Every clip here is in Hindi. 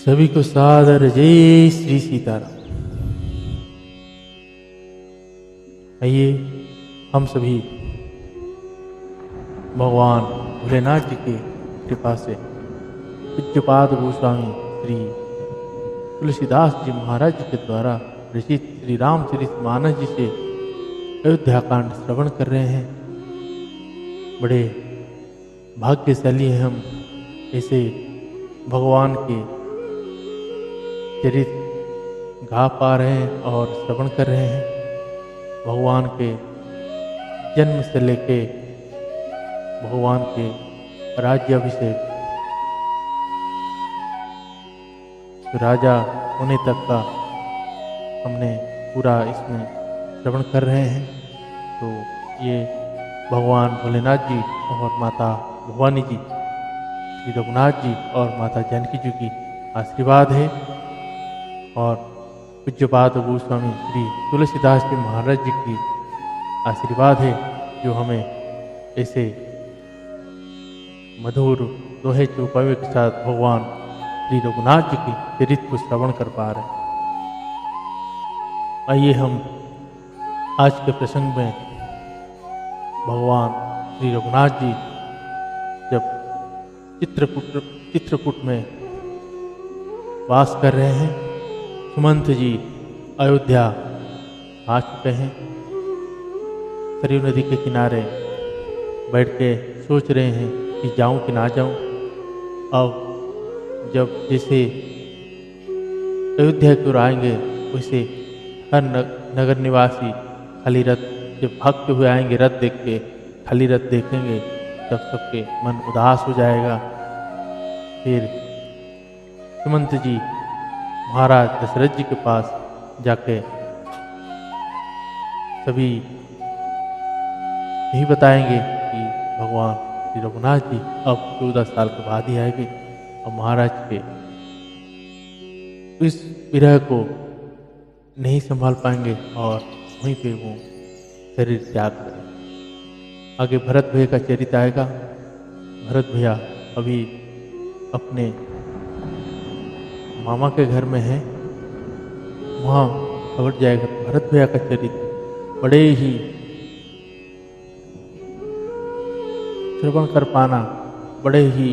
सभी को सादर जय श्री सीताराम। आइए हम सभी भगवान भोलेनाथ जी की कृपा से पूज्यपाद गोस्वामी श्री तुलसीदास जी महाराज जी के द्वारा रचित श्री रामचरितमानस जी से अयोध्या कांड श्रवण कर रहे हैं। बड़े भाग्यशाली हैं हम, ऐसे भगवान के चरित्र गा पा रहे हैं और श्रवण कर रहे हैं। भगवान के जन्म से लेके भगवान के राज्याभिषेक राजा होने तक का हमने पूरा इसमें श्रवण कर रहे हैं। तो ये भगवान भोलेनाथ जी और माता भवानी जी, श्री रघुनाथ जी और माता जानकी जी की आशीर्वाद है और पूज्यपाद गोस्वामी श्री तुलसीदास जी महाराज जी की आशीर्वाद है, जो हमें ऐसे मधुर दोहे चौपावे के साथ भगवान श्री रघुनाथ जी की चरित्र को श्रवण कर पा रहे हैं। आइए हम आज के प्रसंग में भगवान श्री रघुनाथ जी जब चित्रकूट में वास कर रहे हैं, सुमंत जी अयोध्या आ चुके हैं। सरयू नदी के किनारे बैठ के सोच रहे हैं कि जाऊं कि ना जाऊं। अब जब जैसे अयोध्या की ओर आएंगे, वैसे हर नगर निवासी खाली रथ जब भागते हुए आएंगे, रथ देख के खाली रथ देखेंगे, तब सबके मन उदास हो जाएगा। फिर सुमंत जी महाराज दशरथ जी के पास जाके सभी यही बताएंगे कि भगवान श्री रघुनाथ जी अब 14 साल के बाद ही आएंगे और महाराज के इस विरह को नहीं संभाल पाएंगे और वहीं पे वो शरीर त्याग करें। आगे भरत भैया का चरित्र आएगा। भरत भैया अभी अपने मामा के घर में है, वहाँ खबर जाएगा। भरत भैया का चरित्र बड़े ही श्रवण कर पाना, बड़े ही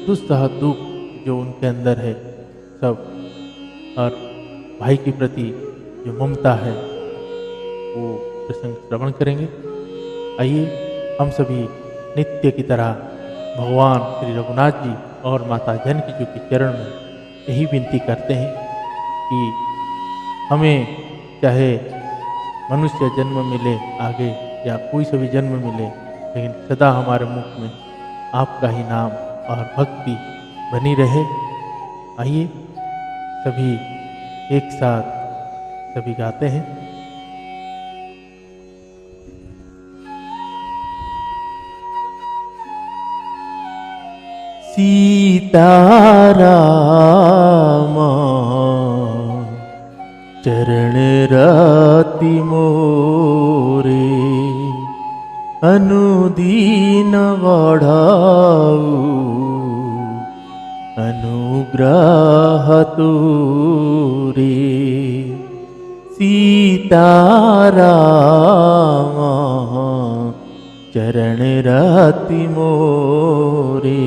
दुस्सह दुख जो उनके अंदर है सब, और भाई के प्रति जो ममता है वो प्रसंग श्रवण करेंगे। आइए हम सभी नित्य की तरह भगवान श्री रघुनाथ जी और माता जानकी जी के चरण में यही विनती करते हैं कि हमें चाहे मनुष्य जन्म मिले आगे या कोई सा भी जन्म मिले, लेकिन सदा हमारे मुख में आपका ही नाम और भक्ति बनी रहे। आइए सभी एक साथ सभी गाते हैं। सीताराम चरण राति मोरे, अनुदीन बढ़ाऊ अनुग्रह तोरे। सीताराम चरण राति मोरे,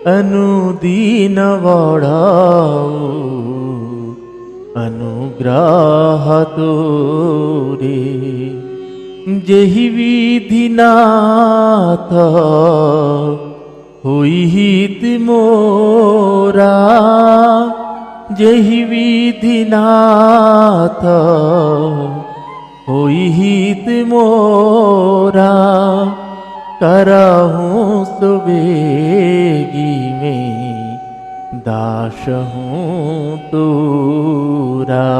अनुदीन बढ़ाऊ अनुग्रह तोरे। जेहि विधि नाथ होई हित मोरा, जेहि विधि नाथ होई हित मोरा। करहूँ सुबेगी में दास हूँ तोरा,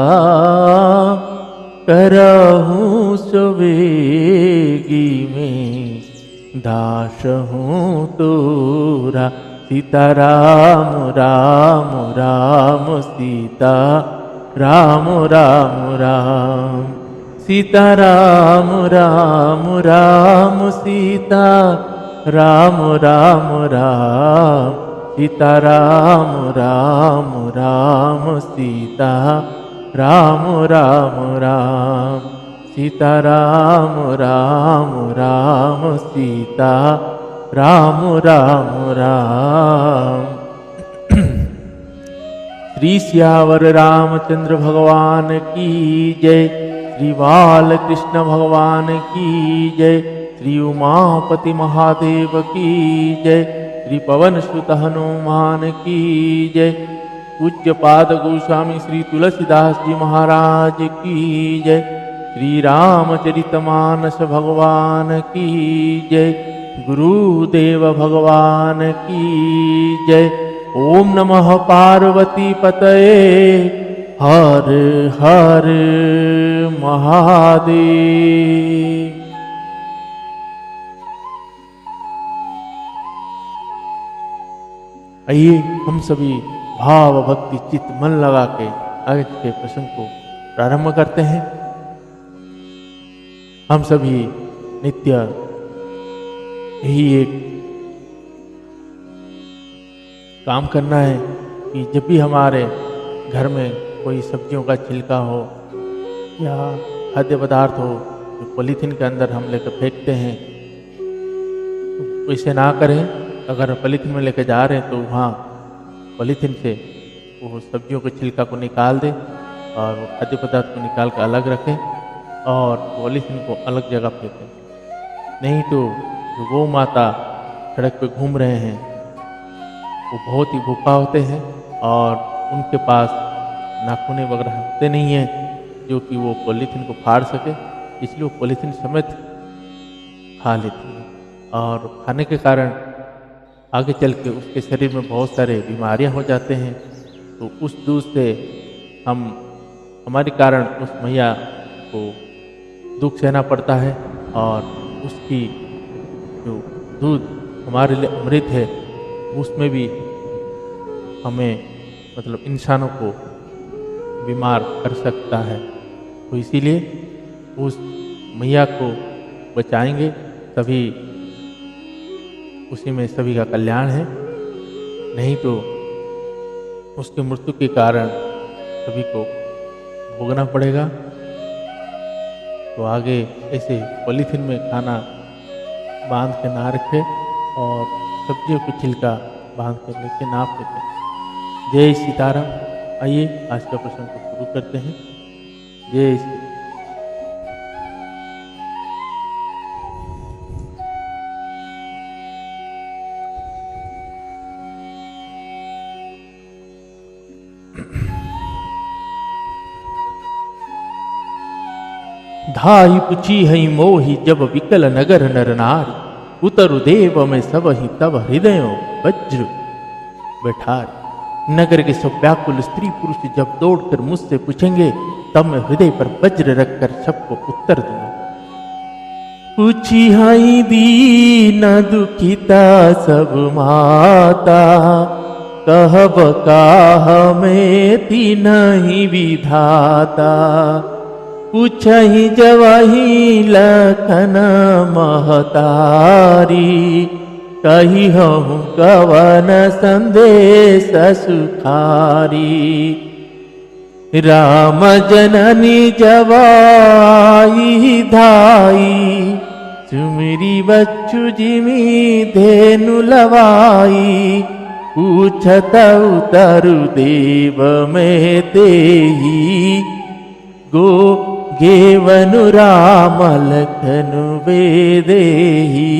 करहूँ सुबेगी में दास हूँ तोरा। सीता राम राम राम सीता राम राम राम, सीता राम राम राम सीता राम राम राम, सीता राम राम राम सीता राम राम राम सीता राम राम राम सीता राम राम राम। श्री सियावर रामचंद्र भगवान की जय। श्री बाल कृष्ण भगवान की जय। श्री उमापति महादेव की जय। श्री पवन सुत हनुमान की जय। पूज्य पाद गोस्वामी श्री तुलसीदास जी महाराज की जय। श्री रामचरितमानस भगवान की जय। गुरुदेव भगवान की जय। ओम नमः पार्वती पतये हर हर महादेव। आइए हम सभी भाव भक्ति चित्त मन लगा के आज के प्रसंग को प्रारंभ करते हैं। हम सभी नित्य यही एक काम करना है कि जब भी हमारे घर में कोई सब्जियों का छिलका हो या खाद्य पदार्थ हो जो पॉलीथीन के अंदर हम लेकर फेंकते हैं, तो इसे ना करें। अगर पॉलीथीन में लेकर जा रहे हैं तो वहाँ पॉलीथीन से वो सब्जियों के छिलका को निकाल दें और वो खाद्य पदार्थ को निकाल कर अलग रखें और पॉलीथीन को अलग जगह फेंकें। नहीं तो जो गौ माता सड़क पे घूम रहे हैं वो बहुत ही भूखा होते हैं और उनके पास नाखूने वगैरह होते नहीं हैं जो कि वो पॉलीथीन को फाड़ सके, इसलिए वो पॉलीथीन समेत खा लेती है और खाने के कारण आगे चल के उसके शरीर में बहुत सारे बीमारियां हो जाते हैं। तो उस दूध से हमारे कारण उस मैया को दुख सहना पड़ता है और उसकी जो दूध हमारे लिए अमृत है उसमें भी हमें मतलब इंसानों को बीमार कर सकता है। तो इसीलिए उस मैया को बचाएंगे तभी उसी में सभी का कल्याण है, नहीं तो उसकी मृत्यु के कारण सभी को भोगना पड़ेगा। तो आगे ऐसे पॉलीथीन में खाना बांध के ना रखें और सब्जियों को छिलका बांध कर लेके ना फेंकें। जय सीताराम। आइए आज का प्रसंग को शुरू करते हैं। जय श्री धाई पुछी हई मोहि जब विकल नगर नर नारी, उतरु देव में सब ही तब हृदयों वज्र बैठारी। नगर के सब व्याकुल स्त्री पुरुष जब दौड़कर मुझसे पूछेंगे तब मैं हृदय पर वज्र रखकर सबको उत्तर दूंगा। पूछी हई दीन दुखिता सब माता, कहब काह में तीनहि विधाता। पूछहि जवहि लखन महतारी, कही हूँ कवन संदेश सुखारी। राम जननी जवाई धाई, सुमिरी बच्चु जिमी धेनु लवाई। पूछत उतरु देव में तेही, गो गेवनु राम लखनु वेदेही।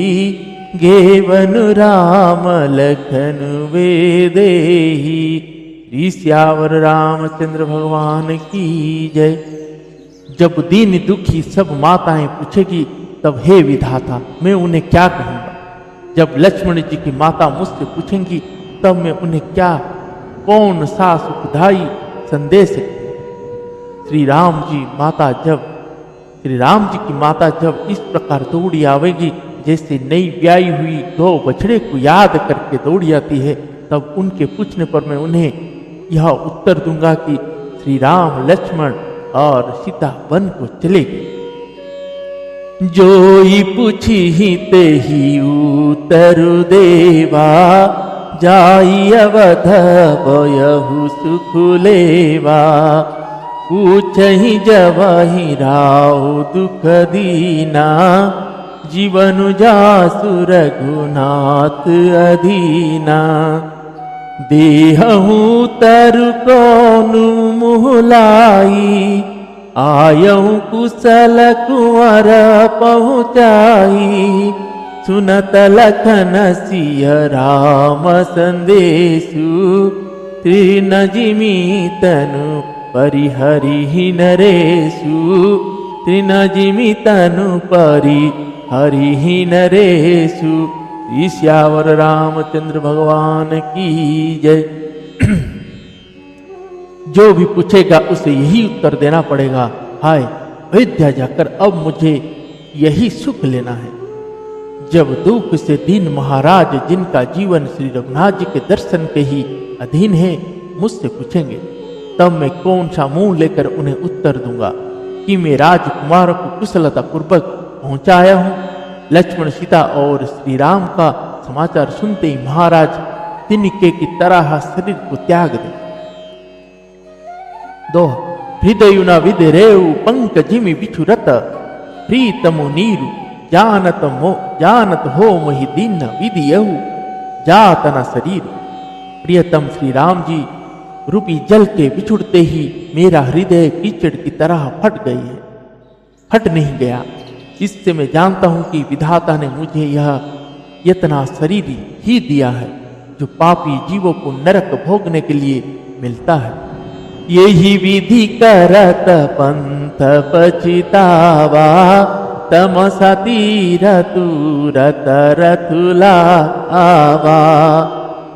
गेवनु राम लखनु वेदेही। श्री सियावर रामचंद्र भगवान की जय। जब दीन दुखी सब माताएं पूछेगी तब हे विधाता मैं उन्हें क्या कहूँगा। जब लक्ष्मण जी की माता मुझसे पूछेंगी तब मैं उन्हें क्या कौन सा सुखदायी संदेश। श्री राम जी की माता जब इस प्रकार दौड़ी आवेगी जैसे नई ब्याई हुई दो बछड़े को याद करके दौड़ी आती है, तब उनके पूछने पर मैं उन्हें यह उत्तर दूंगा कि श्री राम लक्ष्मण और सीता वन को चले गए। जोई पूछी ही ते ही उतरु देवा, जाई अवध बयहु सुख लेवा, पूछहि जबहि राहु दुख दीना, जीवन जासु रघुनाथ अधीना। देहहु तरु कोनु मुहलाई, आयहु कुशल कुंवर पहुँचाई। सुनत लखन सिय राम संदेशु, तृण जिमि तनु परिहरि नरेशु, तृण जिमि तनु परिहरि नरेशु। ईश्यावर रामचंद्र भगवान की जय। जो भी पूछेगा उसे यही उत्तर देना पड़ेगा, हाय अयोध्या जाकर अब मुझे यही सुख लेना है। जब दुख से दीन महाराज जिनका जीवन श्री रघुनाथ जी के दर्शन के ही अधीन है मुझसे पूछेंगे, तब मैं कौन सा मुंह लेकर उन्हें उत्तर दूंगा कि मैं राजकुमार को कुशलता पूर्वक पहुंचाया हूं। लक्ष्मण सीता और श्री राम का समाचार सुनते ही महाराज तिनके की तरह शरीर को त्याग दे। दो हृदय न विदरेउ पंकजिमि बिछुरत, प्रीतमु नीरु जानत हो मोहि दीन विदियहु, जातना शरीर। प्रियतम श्री राम जी रूपी जल के बिछुड़ते ही मेरा हृदय कीचड़ की तरह फट गई है, फट नहीं गया। इससे मैं जानता हूं कि विधाता ने मुझे यह इतना शरीर ही दिया है जो पापी जीवों को नरक भोगने के लिए मिलता है। यही विधि करत पंथ पछितावा, तमसा तीरतु रत रथुला आवा।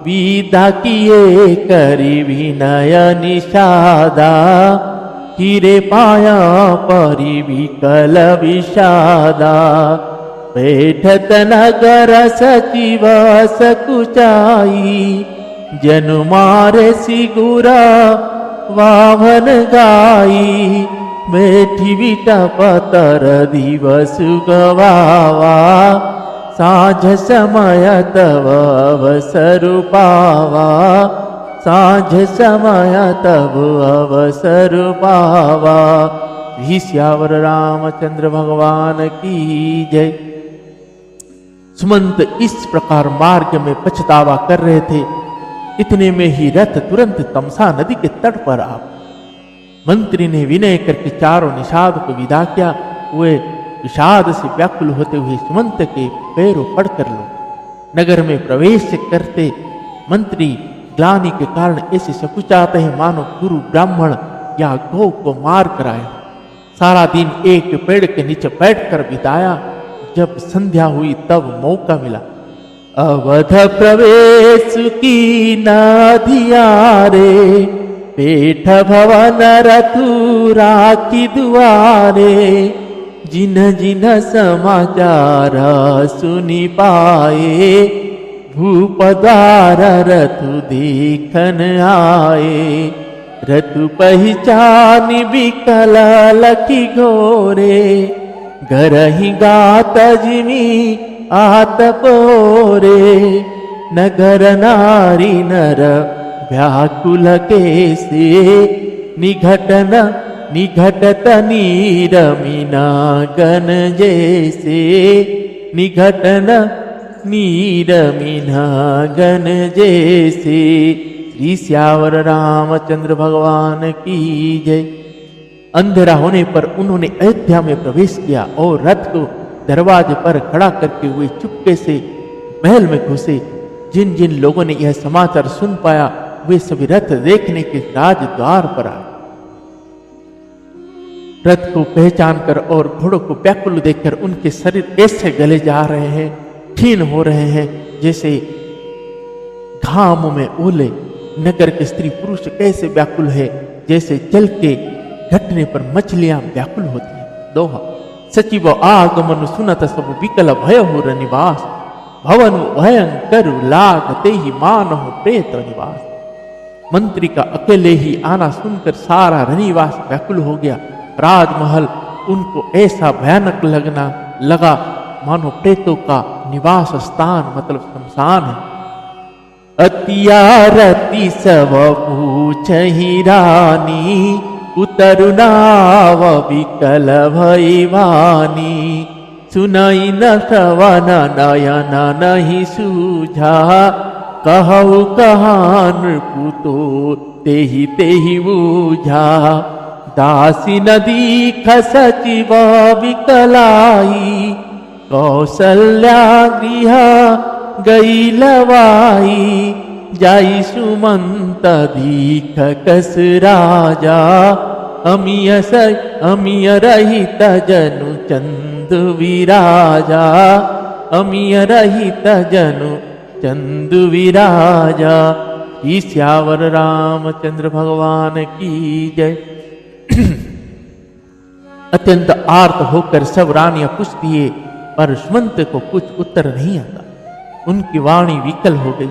विदा किए करि विनय निषादा, हीरे पाया परि विकल विषादा। बैठत नगर सचिव सकुचाई, जनु मारे सिगुरा वाहन गाई। बैठी बिटा पतर दिवस गवावा, साँझ समय तव अवसर पावा। साँझ समय तब अवसर पावा। श्यावर रामचंद्र भगवान की जय। सुमंत इस प्रकार मार्ग में पछतावा कर रहे थे, इतने में ही रथ तुरंत तमसा नदी के तट पर आ। मंत्री ने विनय करके चारों निषाद को विदा किया। वे विषाद से व्याकुल होते हुए सुमंत के पैरों पड़कर लो। नगर में प्रवेश करते मंत्री ग्लानि के कारण ऐसे सकुचाते हैं मानो गुरु ब्राह्मण या गौ को मार कर आए। सारा दिन एक पेड़ के नीचे बैठकर बिताया। जब संध्या हुई तब मौका मिला। अवध प्रवेश की नाधियारे, पेठ भवन रथुरा की दुआरे। जिन जिन समाचार सुनी पाए, भूपदार रथु देखन आए। रथु पहचान विकल लखी घोरे, गरहि गात जिमी आतपोरे। नगर नारी नर व्याकुल केसे, निघटत नीरमीना गन जैसे। निघटन नीरमीना गन जैसे। श्री श्यावर रामचंद्र भगवान की जय। अंधेरा होने पर उन्होंने अयोध्या में प्रवेश किया और रथ को दरवाजे पर खड़ा करके हुए चुपके से महल में घुसे। जिन जिन लोगों ने यह समाचार सुन पाया वे सभी रथ देखने के राजद्वार पर आए। रथ को पहचान कर और घोड़ों को व्याकुल देखकर उनके शरीर ऐसे गले जा रहे हैं, क्षीण हो रहे हैं जैसे घाम में ओले। नगर के स्त्री पुरुष कैसे व्याकुल है, जैसे जल के घटने पर मछलियां व्याकुल होती हैं। दोहा सचिव आगमन सुनत सब विकल भय हो निवास। भवन भयंकर लागते ही मानहु प्रेत निवास। मंत्री का अकेले ही आना सुनकर सारा रनिवास व्याकुल हो गया। राजमहल उनको ऐसा भयानक लगना लगा मानो प्रेतों का निवास स्थान मतलब शमशान है। अतियारती सब पूछहि रानी, उतरु नाव विकल भई वानी। सुनई न श्रवण नयन नहीं सूझा, कहु कहाँ नृपुतो तेहि तेहि बूझा। दासी नदी खसचिव विकलाई, कौसल्या गृह गई लवाई। जाई सुमंत दीख कस राजा, अमिय रहित जनु चंदु विराजा। अमिय रहित जनु चंदु विराजा। श्री श्यावर रामचंद्र भगवान की जय। अत्यंत आर्त होकर सब रानियां पूछती है, पर सुमंत को कुछ उत्तर नहीं आता। उनकी वाणी विकल हो गई,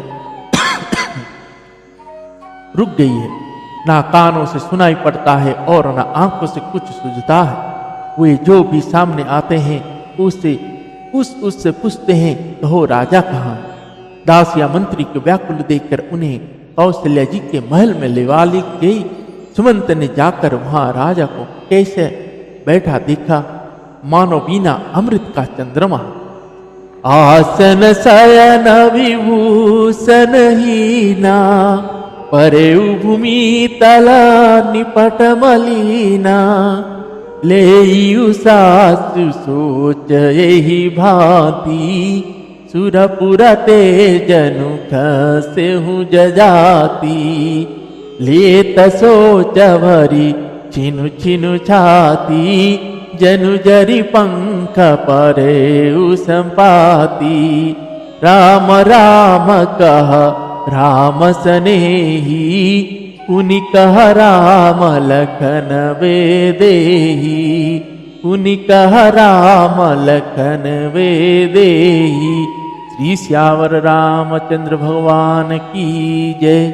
रुक गई है। ना कानों से सुनाई पड़ता है और ना आंखों से कुछ सूझता है। वे जो भी सामने आते हैं उससे पूछते हैं, कहो राजा कहाँ। दासिया मंत्री को व्याकुल देखकर उन्हें कौशल्या जी के महल में लेवा ली गई। सुमंत ने जाकर वहां राजा को कैसे बैठा देखा, मानो बिना अमृत का चंद्रमा। आसन शयन विभूषण हीना, परे भूमि तला निपट मलीना। लेयु सासु सोच यही भांति, सुरपुर तेजनु खसेहु जजाति। लेत सोच भरी छिनु छिनु छाती, जनु जरी पंख परे संपाती। राम राम कह राम सनेही, पुनि कह राम लखन वेदेही। पुनि कह राम लखन वेदेही। श्री श्यावर रामचंद्र भगवान की जय।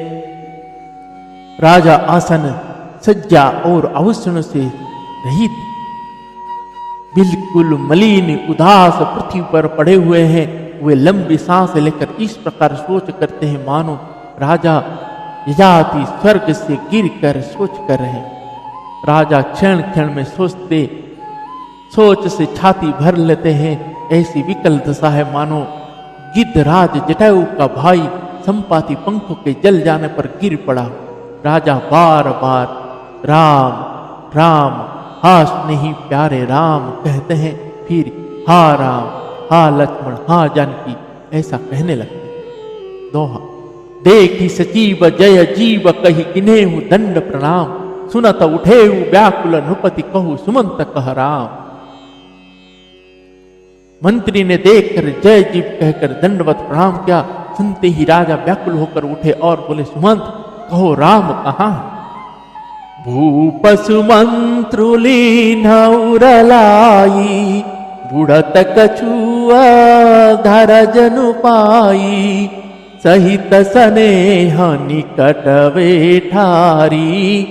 राजा आसन सज्जा और आभूषण से रहित बिल्कुल मलिन उदास पृथ्वी पर पड़े हुए हैं। वे लंबी सांस लेकर इस प्रकार सोच करते हैं, मानो राजा यजाति स्वर्ग से गिर कर सोच कर रहे हैं। राजा क्षण क्षण में सोच से छाती भर लेते हैं। ऐसी विकल दशा है, मानो गिद्धराज जटायु का भाई संपाति पंखों के जल जाने पर गिर पड़ा। राजा बार बार राम राम, हाश नहीं प्यारे राम कहते हैं। फिर हा राम, हा लक्ष्मण, हा जानकी ऐसा कहने लगते। दोहा। देखी सजीव जय जीव, कही किन्हेहु दंड प्रणाम। सुनत उठेहु व्याकुल नृपति, कहु सुमंत कह राम। मंत्री ने देखकर जय जीव कहकर दंडवत प्रणाम किया। सुनते ही राजा व्याकुल होकर उठे और बोले, सुमंत कहो राम कहाँ है। भूप सुमंत्रुलीन उरलाई, बुढ़त कछुआ धर जनु पाई। सहित स्नेह निकट वेठारी,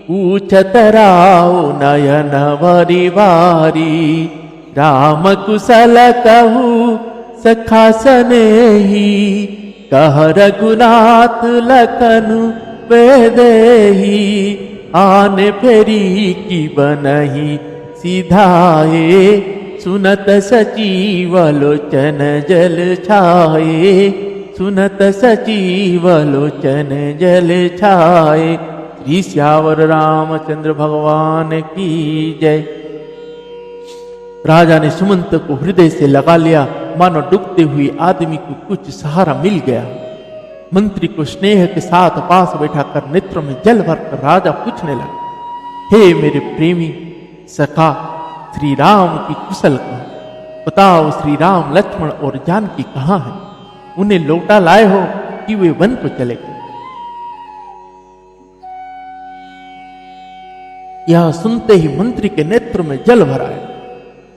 पूछत राव नयन भरी बारी। राम कुशल कहू सखा स्नेही, कह रघुनाथ लखनु वेदेही। आने फेरी की बनही सिधाए, सुनत सचिव लोचन जल छाए। सुनत सचिव लोचन जल छाए। श्री श्यावर रामचंद्र भगवान की जय। राजा ने सुमंत को हृदय से लगा लिया, मानो डूबते हुए आदमी को कुछ सहारा मिल गया। मंत्री को स्नेह के साथ पास बैठाकर नेत्रों में जल भरकर राजा पूछने लगा, हे मेरे प्रेमी सखा श्री राम की कुशल कहो। बताओ श्री राम लक्ष्मण और जानकी कहाँ हैं? उन्हें लौटा लाए हो कि वे वन को चले गए? यह सुनते ही मंत्री के नेत्र में जल भर आया।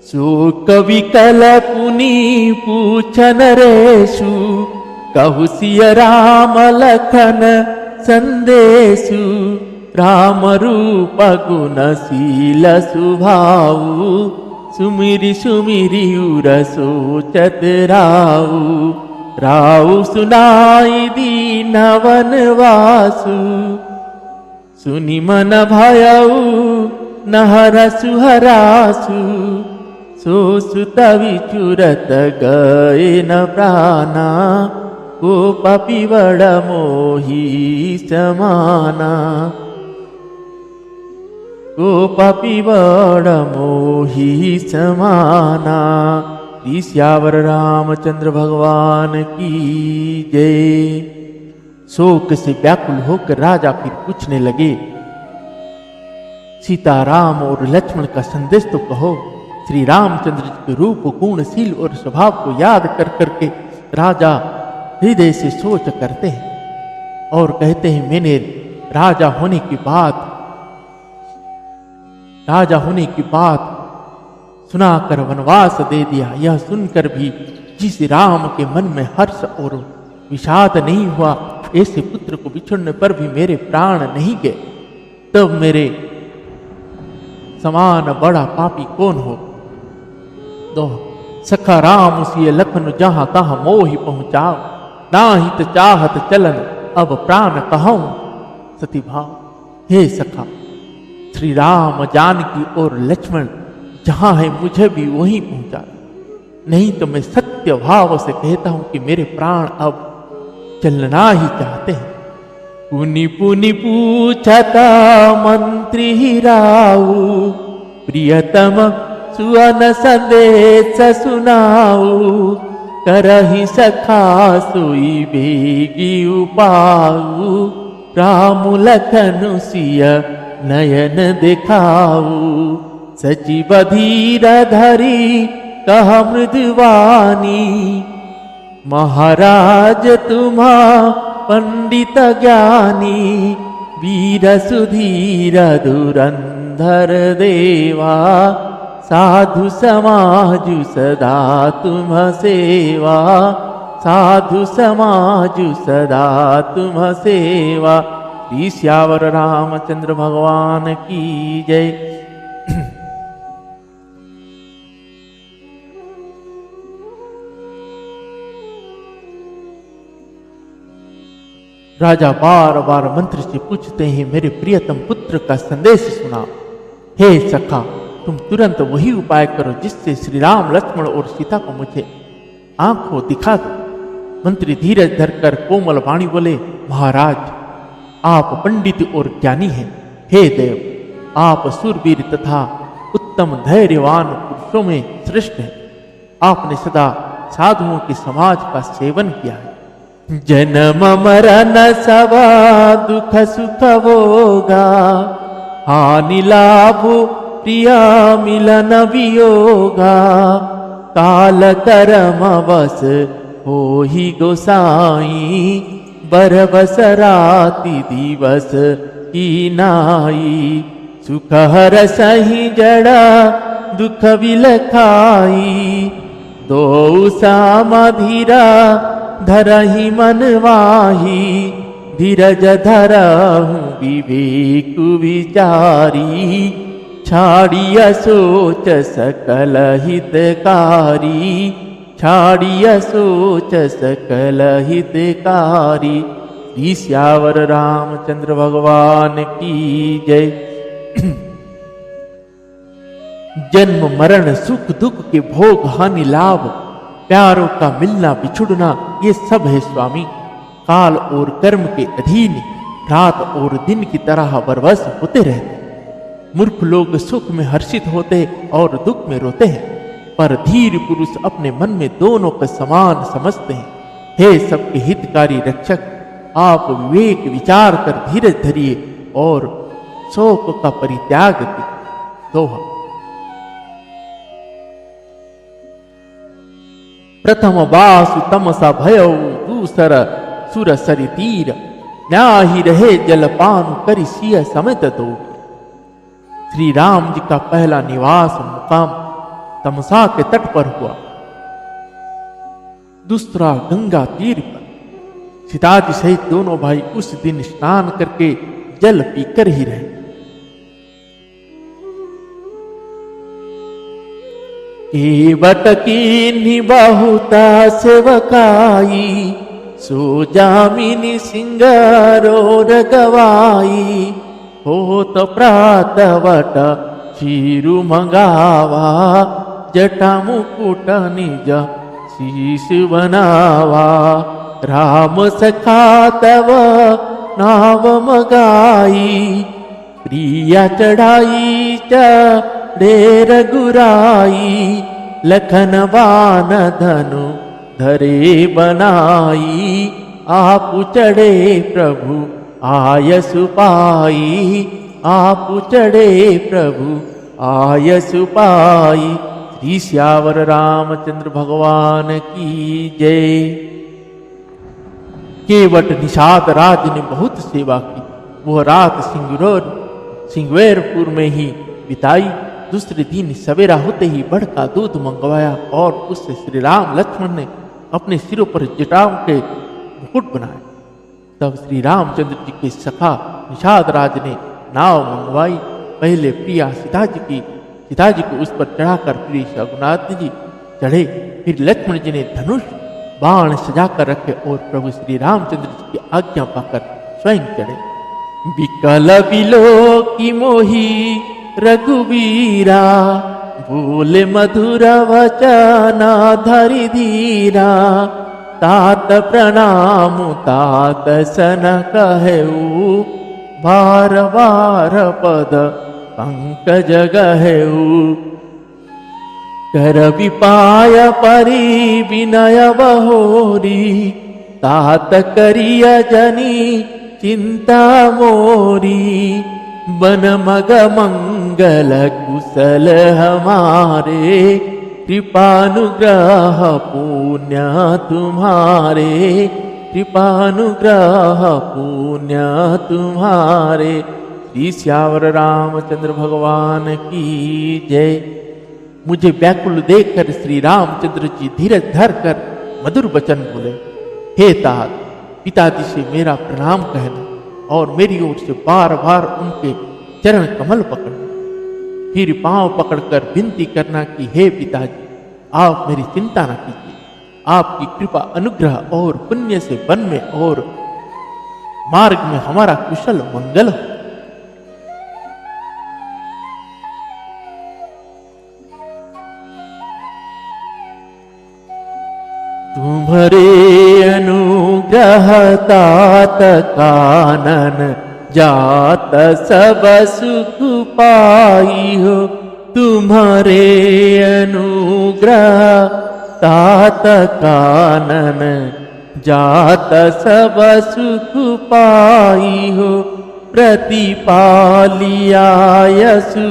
सो कवि कल पुनि पूछन रेशु, कहु सिय राम लखन संदेशु। राम रूप गुण शील सुभाऊ, सुमिरि सुमिरि उर सोचत राऊ। राउ सुनाई दीन वनवासु सुनि मन भयउ नहर सुहरासु सो सुत विचुरत गए न प्राणा को पपिवड़ मोही समाना को पपिवड़ मोही समाना। श्री सियावर रामचंद्र भगवान की जय। शोक से व्याकुल होकर राजा फिर पूछने लगे, सीताराम और लक्ष्मण का संदेश तो कहो। श्री रामचंद्र जी के रूप, गुणशील और स्वभाव को याद कर करके राजा हृदय से सोच करते हैं और कहते हैं, मैंने राजा होने की बात सुनाकर वनवास दे दिया। यह सुनकर भी जिस राम के मन में हर्ष और विषाद नहीं हुआ, ऐसे पुत्र को बिछुड़ने पर भी मेरे प्राण नहीं गए, तब मेरे समान बड़ा पापी कौन हो। दो सखा राम उसी लखन जहां तहां मोहि पहुंचाओ, ना हित चाहत चलन अब प्राण कहूं सती भाव। हे सखा, श्री राम जानकी और लक्ष्मण जहां है मुझे भी वहीं पहुंचा, नहीं तो मैं सत्य भाव से कहता हूं कि मेरे प्राण अब चलना ही चाहते हैं। पुनि पुनि पूछता मंत्री राऊ, प्रियतम सुअन संदेश सुनाऊ, करहि सखा सोई बेगी उपाऊ, राम लखन सिय नयन दिखाऊ, सचिव धीर धरी कह मृदुवानी, महाराज तुम्हा पंडित ज्ञानी, वीर सुधीर धुरंधर देवा, साधु समाजु सदा तुम सेवा, साधु समाजु सदा तुम सेवा। श्री सियावर रामचंद्र भगवान की जय। राजा बार बार मंत्री से पूछते हैं, मेरे प्रियतम पुत्र का संदेश सुनाओ। हे सखा, तुम तुरंत वही उपाय करो जिससे श्री राम लक्ष्मण और सीता को मुझे आंखों दिखा दो। मंत्री धीरज धरकर कोमल वाणी बोले, महाराज आप पंडित और ज्ञानी हैं। हे देव, आप सूरवीर तथा उत्तम धैर्यवान पुरुषों में श्रेष्ठ हैं। आपने सदा साधुओं के समाज का सेवन किया है। जन्म मरण सब दुख सुख भोगा, हानि लाभ प्रिया मिलन वियोगा, काल कर्म बस होहि गोसाई, बरबस राति दिवस की नाई, सुख हर सही जड़ा दुख विलखाई, दो सामधीरा धरहि मन वाही, धीरज धरहु विवेक विचारी, छाड़िय सोच सकल हितकारी, छाड़िय सोच सकल हितकारी। श्री सियावर रामचंद्र भगवान की जय। जन्म मरण सुख दुख के भोग हानि लाभ, प्यारों का मिलना बिछुड़ना, ये सब है स्वामी काल और कर्म के अधीन रात और दिन की तरह बरबस होते रहते। मूर्ख लोग सुख में हर्षित होते और दुख में रोते हैं, पर धीर पुरुष अपने मन में दोनों को समान समझते हैं। हे सबके हितकारी रक्षक, आप विवेक विचार कर धीरज धरिए और शोक का परित्याग कीजिए। दोहा। प्रथम बासु तमसा भयउ, दूसर सुर सरि तीर, न्याही रहे जलपान करि सिय समेत दो। श्री राम जी का पहला निवास मुकाम तमसा के तट पर हुआ, दूसरा गंगा तीर पर। सीता जी सहित दोनों भाई उस दिन स्नान करके जल पीकर ही रहे। केवट की बहुता सेवकाई, सो जामिनी सिंगारो रगवाई। हो तो प्रातवट क्षीरु मंगावा, जटा मुकुट निज शीश बनावा। राम सखा तव नाव मगाई, प्रिया चढ़ाई चढ़े रघुराई। लखन बान धनु धरे बनाई, आप चढ़े प्रभु आयसु पाई। आप चढ़े प्रभु आयसु पाई। श्री श्यावर रामचंद्र भगवान की जय। केवट निषाद राज ने बहुत सेवा की। वह रात सिंगवेरपुर में ही बिताई। दूसरे दिन सवेरा होते ही बढ़ का दूध मंगवाया और उससे श्री राम लक्ष्मण ने अपने सिरों पर जटाओं के मुकुट बनाए। तब श्री रामचंद्र जी के सखा निषाद राज ने नाव मंगवाई। पहले प्रिया सीता जी को उस पर चढ़ाकर प्रिय शकुनाथ जी चढ़े। फिर लक्ष्मण जी ने धनुष बाण सजाकर रखे और प्रभु श्री रामचंद्र जी की आज्ञा पाकर स्वयं चढ़े। विकल बिलो की मोही रघुवीरा, बोले मधुर वचना धरि धीरा। तात प्रणाम तात सन कहेऊ, बार बार पद पंकज गहेऊ। कर विपाय परि विनय बहोरी, तात करिय जनी चिंता मोरी। बन मग मंगल कुशल हमारे, कृपानुग्रह पुण्य तुम्हारे। कृपानुग्रह पुण्य तुम्हारे। श्री श्यावर रामचंद्र भगवान की जय। मुझे व्याकुल देखकर श्री रामचंद्र जी धीरज धर कर मधुर वचन बोले, हे तात, पिताजी से मेरा प्रणाम कहना और मेरी ओर से बार बार उनके चरण कमल पकड़ना। फिर पांव पकड़कर विनती करना कि हे पिताजी, आप मेरी चिंता न कीजिए। आपकी कृपा अनुग्रह और पुण्य से वन में और मार्ग में हमारा कुशल मंगल हो। तुम्हारे अनुग्रह तात कानन, जात सब सुख पाई हो। तुम्हारे अनुग्रह तात कानन, जात सब सुख पाई हो। प्रतिपालिया यसु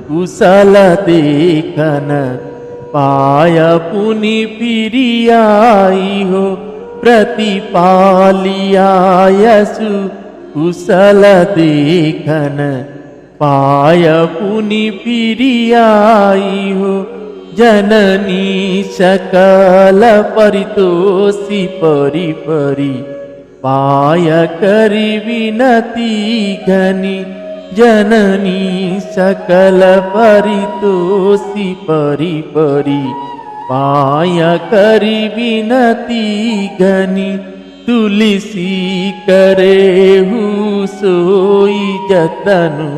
कुशल देखन, पाय पुनि फिरियाई हो। प्रतिपालिया यसु कुशल देखन, पाय पुनि फिरियाई हो। जननी सकल परितोषी परि परि, पाय करि विनती घनी। जननी सकल परितोषी परि परि, पाय करि विनती घनी। तुलसी करेहु सोई जतनु,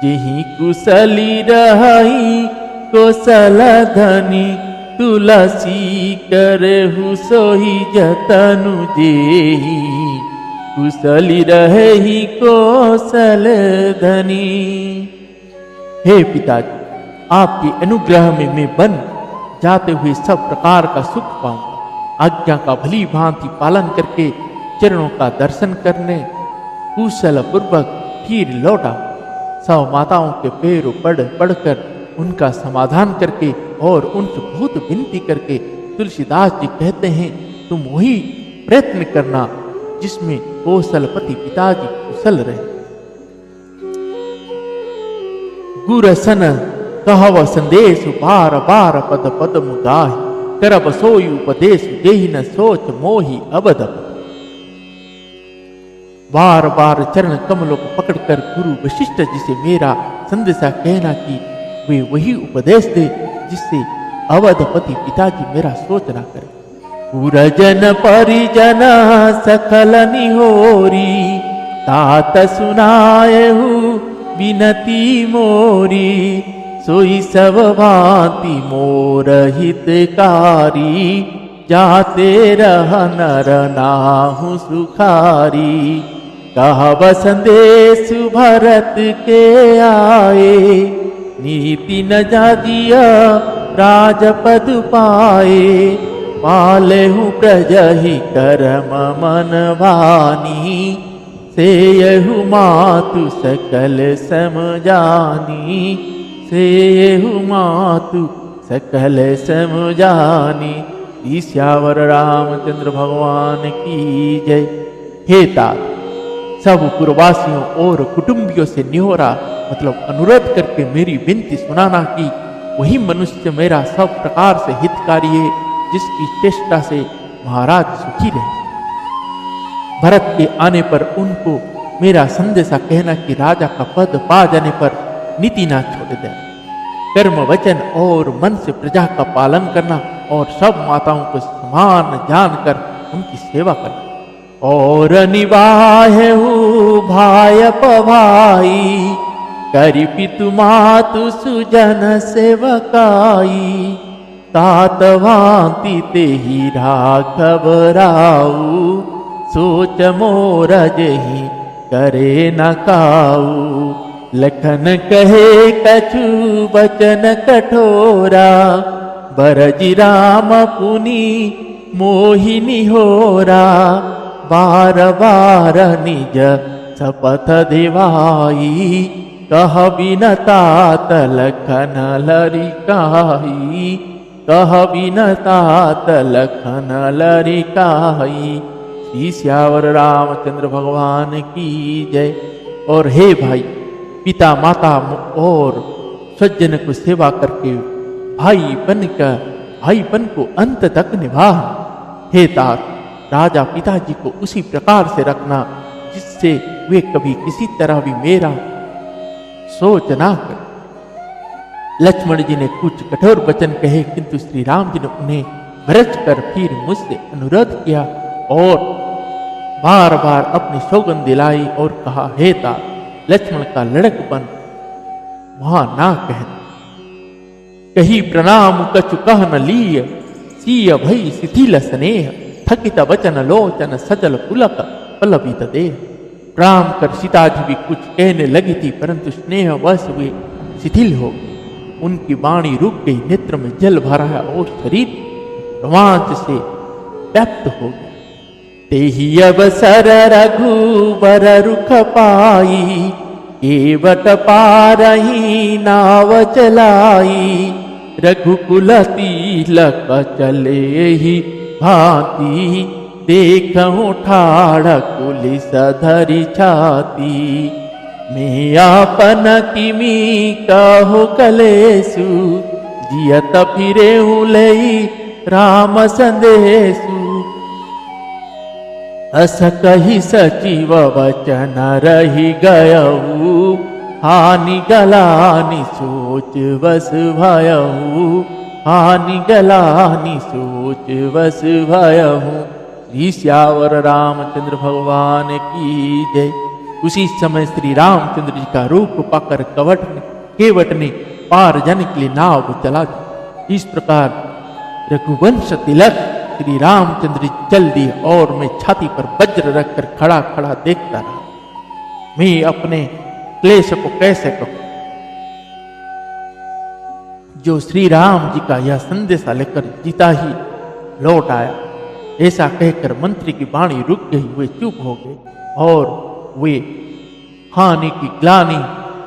जेहि कुशली रही कौशल धनी। तुलसी करेहु सोई जतनु, जेहि कुशली रहे ही कौशल धनी। हे पिताजी, आपके अनुग्रह में मैं बन जाते हुए सब प्रकार का सुख पाऊंगा। आज्ञा का भली भांति पालन करके चरणों का दर्शन करने कुशल पूर्वक फिर लौटा। सब माताओं के पैरों पढ़कर उनका समाधान करके और उनसे बहुत विनती करके तुलसीदास जी कहते हैं, तुम वही प्रयत्न करना जिसमें कौशलपति पिताजी कुशल रहे। गुरसन कहव संदेश, बार बार पद पद मुगाहि। करब सोई उपदेश, जेहि न सोच मोहि अबद। बार बार चरण कमलों को पकड़कर गुरु वशिष्ठ जी से मेरा संदेशा कहना कि वे वही उपदेश दे जिससे अवधपति पिताजी मेरा सोच ना करे। पुरजन परिजन सकल निहोरी, तात सुनायहु विनती मोरी, सोई सब भांति मोर हितकारी, जाते रह नर नाहु सुखारी। कहब संदेश भरत के आए, नीति न जाजिया राजपद पाए, पालेहु प्रजहि करम मन भानी, सेयहु मातु सकल समझानी, सेयहु मातु सकल समझानी। ईश्यावर रामचंद्र भगवान की जय। हे तात, सब पुरवासियों और कुटुंबियों से निहोरा मतलब अनुरोध करके मेरी विनती सुनाना कि वही मनुष्य मेरा सब प्रकार से हितकारी है, जिसकी चेष्टा से महाराज सुखी रहे। भरत के आने पर उनको मेरा संदेशा कहना कि राजा का पद पा जाने पर नीति ना छोड़ दे, कर्म वचन और मन से प्रजा का पालन करना और सब माताओं को समान जानकर उनकी सेवा करना। और निवाहु भाय पभाई, करि पितु मातु सुजन सेवकाई, तात भांति तेहि राघव राऊ, सोच मोर जेहि करे न काऊ। लखन कहे कछु वचन कठोरा, बरजि राम पुनि मोहिनी होरा, बार बार निज शपथ दिवाई, कह बिनतात लखन लरिकाई, कह बिनतात लखन लरिकाई। श्री श्यावर रामचंद्र भगवान की जय। और हे भाई, पिता माता और सज्जन को सेवा करके भाईपन को अंत तक निभा। हे तात, राजा पिताजी को उसी प्रकार से रखना जिससे वे कभी किसी तरह भी मेरा सोच ना कर। लक्ष्मण जी ने कुछ कठोर वचन कहे, किंतु श्री राम जी ने उन्हें भरज कर फिर मुझसे अनुरोध किया और बार बार अपनी सौगंध दिलाई और कहा, हे तात, लक्ष्मण का लड़कपन वहां ना कहना। कही प्रणाम कछु कह न लीय, सीय भई शिथिल स्नेह, थकित वचन लोचन सजल पुलक पलवित देह। प्रणाम कर सीता जी भी कुछ कहने लगी थी, परंतु स्नेह वश वे शिथिल हो गए। उनकी वाणी रुक गई, नेत्र में जल भरा है और शरीर रोमांच से व्याप्त हो गया। तेहि अवसर रघुबर रुख पाई, केवट पारही नाव चलाई, रघुकुल तिलक चले ही भांति, देखूं ठाड़ कुलिस धरि छाती। मैं आपन किमी कहो कलेसु, जियत फिरे लई राम संदेशु। अस कही सचिव वचन रही गयऊ, हानि गलानि सोच वस भयऊ, हानि गलानि सोच वस भयऊ। श्री श्यावर रामचंद्र भगवान की जय। उसी समय श्री रामचंद्र जी का रूप पाकर केवट ने पार जाने के लिए नाव चला दी। इस प्रकार रघुवंश तिलक श्री रामचंद्र जी चल दिए और मैं छाती पर वज्र रखकर खड़ा खड़ा देखता रहा। मैं अपने क्लेश को कैसे कहूं, जो श्री राम जी का यह संदेशा लेकर जीता ही लौट आया। ऐसा कहकर मंत्री की वाणी रुक गई, वे चुप हो गए और वे हानि की ग्लानि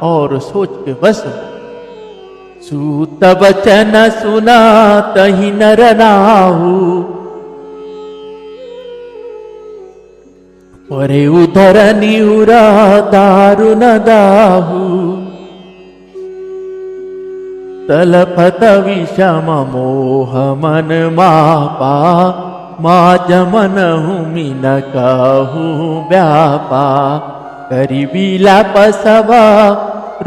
और सोच के वश। सूत वचन सुना तहि नर नाहु, परे उधर निउरा दारुन दाहु। तलपत विषम मोह मन मापा, माज मनहु मिन कहु व्यापा। करि विलाप सभा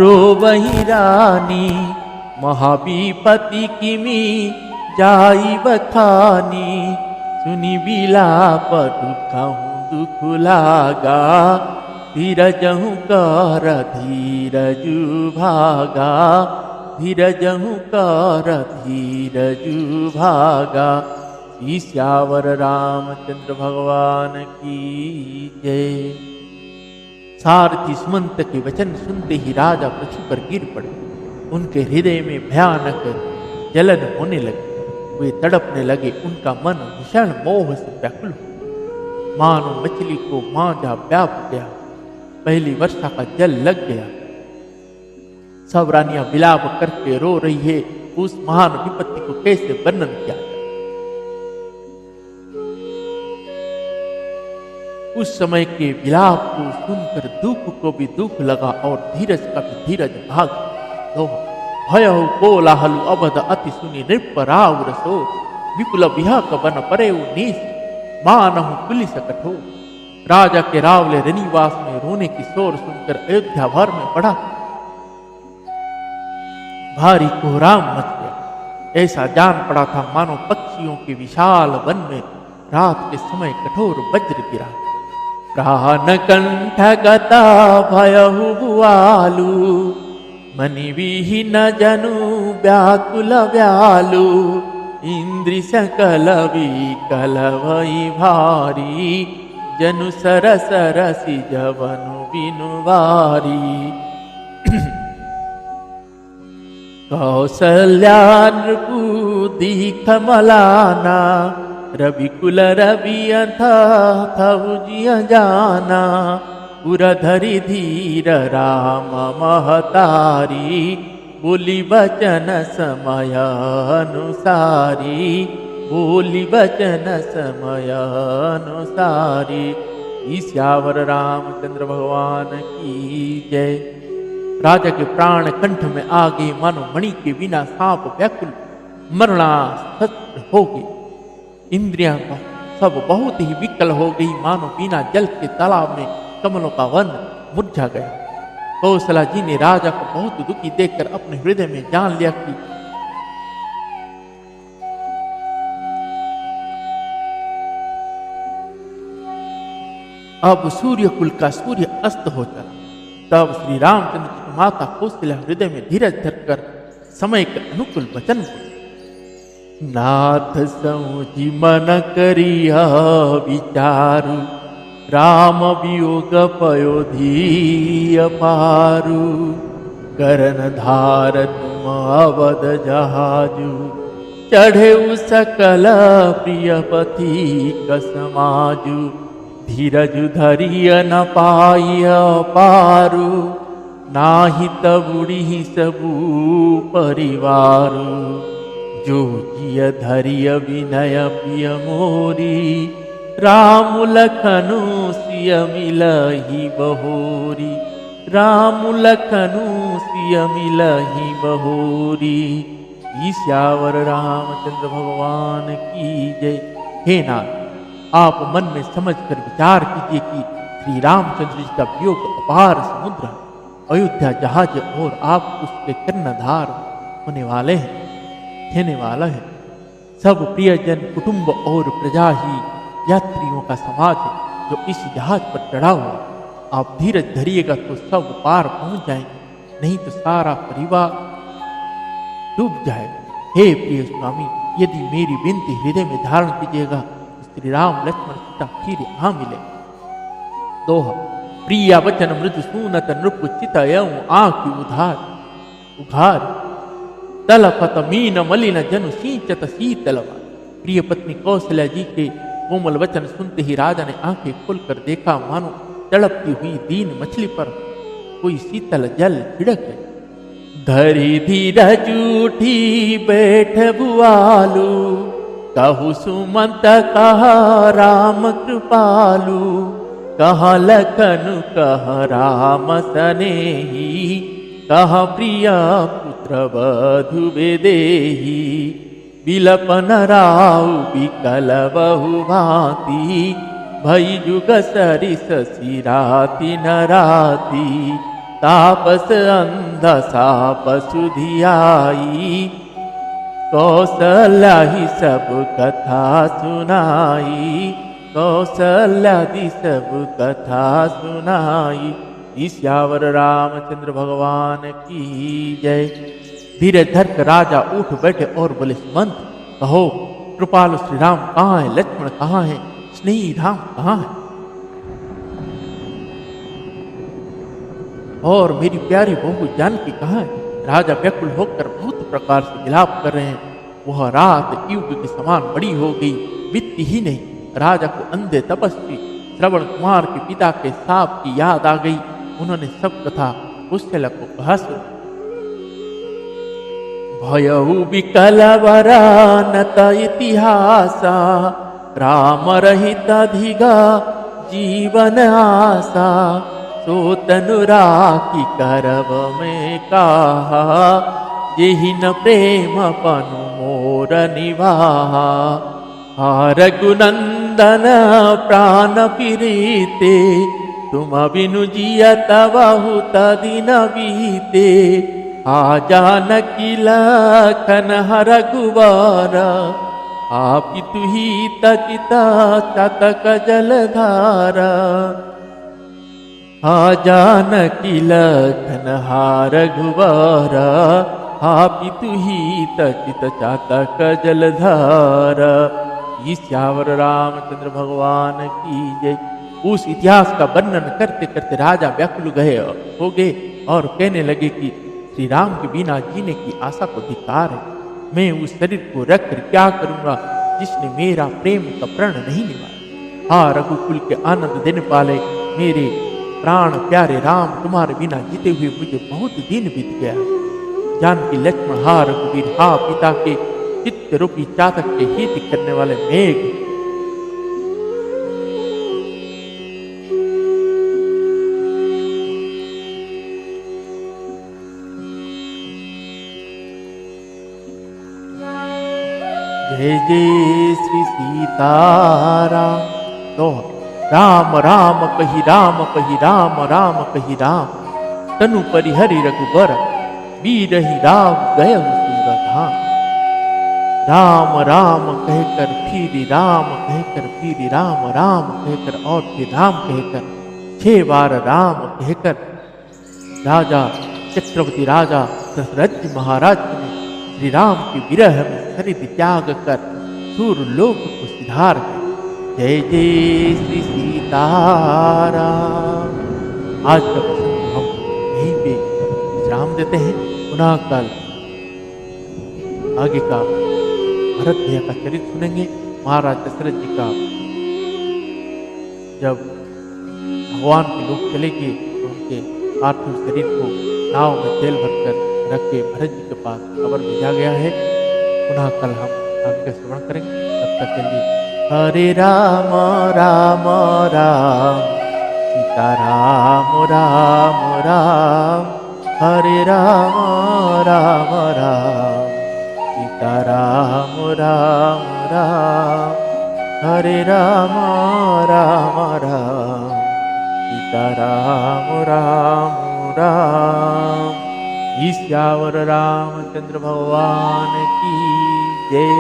रोवहि रानी, महाविपति किमी जाई बखानी, सुनी बिलाप दुखहु दुख लागा, धीरजहु कर धीरजु भागा, धीरजहु कर धीरजु भागा। श्री सियावर रामचंद्र भगवान की जय। सारथी सुमंत के वचन सुनते ही राजा पृथ्वी पर गिर पड़े। उनके हृदय में भयानक जलन होने लगी, वे तड़पने लगे। उनका मन भीषण मोह से व्याकुल हो, मानो मछली को मांझा व्याप गया, पहली वर्षा का जल लग गया। सब रानियां विलाप करके रो रही है, उस महान विपत्ति को कैसे वर्णन किया जाए। उस समय के विलाप को सुनकर दुख को भी दुख लगा और धीरज का भी धीरज भाग दोहा। भयहु कोलाहलु अबध अति सुनि नृप राव रसो, विपुल विहक बन परेउ नीस, मानहु पुलिस कठोर। राजा के रावले रनिवास में रोने की शोर सुनकर अयोध्या भर में पड़ा भारी कोहराम मच गया। ऐसा जान पड़ा था मानो पक्षियों के विशाल वन में रात के समय कठोर वज्र गिरा। प्राण कंठ गता भयहु बुआलु, मनि विहीन जनु व्याकुल व्यालु। इंद्रि सकल विकल भई भारी, जनु सरस रसी जवनु बिनु वारी। कौसल्या नृपु दीख मलाना, रविकुल रवि अथहु जिय जाना। उरधरि धीर राम महतारी, बोली वचन समय अनुसारी, बोली वचन समय अनुसारी। सियावर रामचंद्र भगवान की जय। राजा के प्राण कंठ में आ गए, मानो मणि के बिना सांप व्याकुल मरणासन्न हो गई। इंद्रियां सब बहुत ही विकल हो गई, मानो बिना जल के तालाब में कमलों का वन मुरझा गया। कौशला जी ने राजा को बहुत दुखी देखकर अपने हृदय में जान लिया कि अब सूर्य कुल का सूर्य अस्त हो चला। तब श्री रामचंद्र की माता कौशल्या हृदय में धीरज धरकर समय के अनुकूल वचन बोले। नाथ समुझि मन करिया विचारु, राम वियोग पयोधी अपारु। करन धार तुम अवध जहाजु, चढ़े सकल प्रियपति कसमाजु। धीरजु धरिय न पाइय पारु, नाही तबुड़ी सबू परिवारु। जो जिय धरिय विनय प्रिय मोरी, राम लखनु सिय मिलहि बहोरी। राम लखनु सिय मिलहि बहोरी। सियावर रामचंद्र भगवान की जय। हे नाथ, आप मन में समझकर विचार कीजिए कि श्री रामचंद्र जी का वियोग अपार समुद्र है, अयोध्या जहाज और आप उसके कर्णधार होने वाले हैं, कहने वाला है। सब प्रियजन कुटुंब और प्रजा ही यात्रियों का समाज है जो इस जहाज पर चढ़ा हुआ। आप धीरज धरिएगा तो सब पार पहुंच जाएंगे, नहीं तो सारा परिवार डूब जाएगा। हे प्रिय स्वामी, यदि मेरी विनती हृदय में धारण कीजिएगा तो श्री राम लक्ष्मण सीता फिर यहाँ मिले। दोहा। प्रिया वचन मृदु सूनत नृप चित आँखि उधार उघार। तलपत मीन मलिन जनु सींचत शीतलवा। प्रिय पत्नी कौशल्या जी के कोमल वचन सुनते ही राजा ने आंखें खोलकर देखा, मानो तड़पती हुई दीन मछली पर कोई शीतल जल छिड़क है। धरी धीरज उठी बैठ बुआलू, कहु सुमंत कहा राम कृपालु। कहा लखन कहा राम सनेही, कहा प्रिया पुत्र वधु बेदेही। बिलपन राउ बिकल बहु भांति, भई जुग सरिस सिराति न राति। तापस अंध साप सुधियाई, कौशल्या ही सब कथा सुनाई, कौशल्यादि सब कथा सुनाई। ईश्यावर रामचंद्र भगवान की जय। धीरे धर कर राजा उठ बैठे और बोले, सुमंत कहो, कृपालु श्री राम कहाँ है, लक्ष्मण कहाँ है, स्नेही राम कहाँ है, और मेरी प्यारी बहू जानकी कहाँ है। राजा व्याकुल होकर बहुत प्रकार से विलाप कर रहे हैं। वह रात युग के समान बड़ी हो गई, बीतती ही नहीं। राजा को अंधे तपस्वी श्रवण कुमार के पिता के साप की याद आ गई। उन्होंने सब कथा कुशल को कहा। भयउ विकल वरानत इतिहासा, राम रहित धिगा जीवन आशा, सो तनु राखी करब में कहा, जेहि न प्रेम पनु मोर निवाहा। रघुनंदन प्राण पीड़िते, तुम बिनु जियत बहुत दिन बीते। जानकी लखन रघुवर, आप तुही तचिता चतक जलधारा। जानकी लखन रघुवर, आप तुही तचित चातक जलधारा। ईश्यावर रामचंद्र भगवान की जय। उस इतिहास का वर्णन करते करते राजा व्याकुल हो गए और कहने लगे कि श्री राम के बिना जीने की आशा को धिक्कार है। मैं उस शरीर को रखकर क्या करूंगा जिसने मेरा प्रेम का प्रण नहीं निभाया। रघुकुल के आनंद देने वाले मेरे प्राण प्यारे राम, तुम्हारे बिना जीते हुए मुझे बहुत दिन बीत गया। जानकी लक्ष्मण, रघुवीर, पिता के चित्त रूपी चातक के हित करने वाले मेघ। जय जय श्री सीताराम। तो राम राम कही राम कही राम राम कही राम, तनु परिहरि रघुबर, बीरहि राम गय सूरधाम। राम राम कहकर फिर राम कहकर फिर राम राम कहकर और फिर राम कहकर 6 बार राम कहकर राजा चक्रवर्ती राजा दशरथ महाराज ने श्री राम के विरह में शरीर त्याग कर सूरलोक को सिधार गए। जय जय श्री सीताराम। आज का प्रसंग हम यहीं पे विश्राम देते हैं। पुनः कल आगे का भरत भैया का चरित्र सुनेंगे। महाराज दशरथ जी का जब भगवान के लोग चले गए तो उनके पार्थिव शरीर को नाव में तेल भरकर रख के भरत जी के पास खबर भेजा गया है। पुनः कल हम आगे का श्रवण करेंगे। तब तक के लिए हरे राम राम राम, सीता राम राम राम, हरे राम राम राम, सीता राम राम राम, हरे राम राम राम, सीता राम राम राम। ईश्यावर रामचंद्र भगवान की जय।